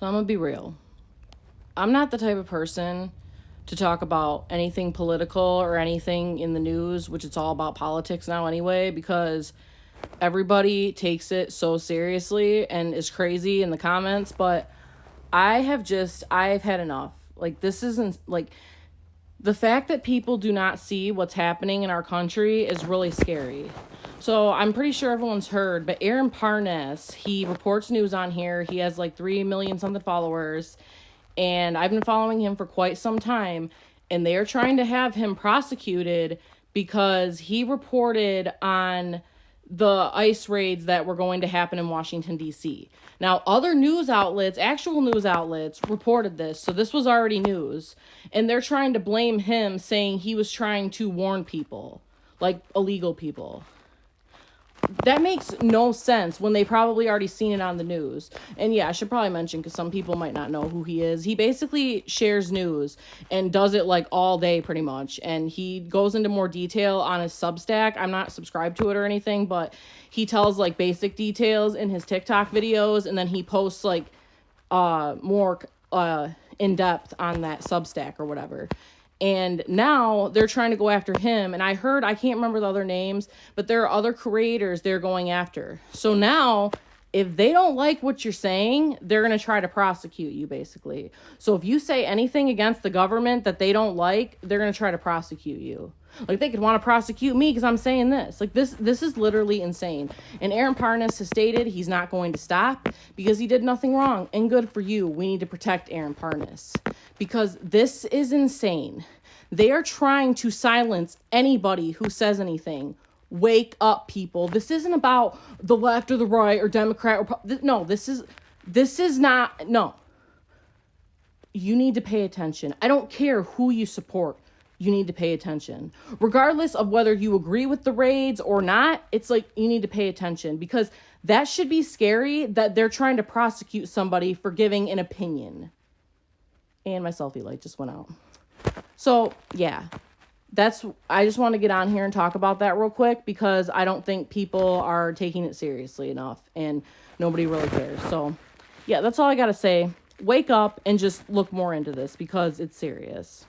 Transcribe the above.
So I'm going to be real. I'm not the type of person to talk about anything political or anything in the news, which it's all about politics now anyway, because everybody takes it so seriously and is crazy in the comments. But I've had enough. Like, this isn't, like, the fact that people do not see what's happening in our country is really scary. So I'm pretty sure everyone's heard, but Aaron Parnas, he reports news on here. He has like 3 million something followers, and I've been following him for quite some time, and they're trying to have him prosecuted because he reported on the ICE raids that were going to happen in Washington, D.C. Now, other news outlets, actual news outlets, reported this, so this was already news, and they're trying to blame him, saying he was trying to warn people, like illegal people. That makes no sense when they probably already seen it on the news. And yeah, I should probably mention, because some people might not know who he is. He basically shares news and does it like all day pretty much. And he goes into more detail on his Substack. I'm not subscribed to it or anything, but he tells like basic details in his TikTok videos. And then he posts like more in depth on that Substack or whatever. And now they're trying to go after him. And I can't remember the other names, but there are other creators they're going after. So now, if they don't like what you're saying, they're going to try to prosecute you, basically. So if you say anything against the government that they don't like, they're going to try to prosecute you. Like, they could want to prosecute me because I'm saying this. Like, this is literally insane. And Aaron Parnas has stated he's not going to stop because he did nothing wrong. And good for you. We need to protect Aaron Parnas because this is insane. They are trying to silence anybody who says anything. Wake up, people. This isn't about the left or the right or Democrat or no, this is not. No. You need to pay attention. I don't care who you support. You need to pay attention. Regardless of whether you agree with the raids or not, it's like you need to pay attention because that should be scary that they're trying to prosecute somebody for giving an opinion. And my selfie light just went out. So, yeah. I just want to get on here and talk about that real quick because I don't think people are taking it seriously enough and nobody really cares. So, yeah, that's all I got to say. Wake up and just look more into this because it's serious.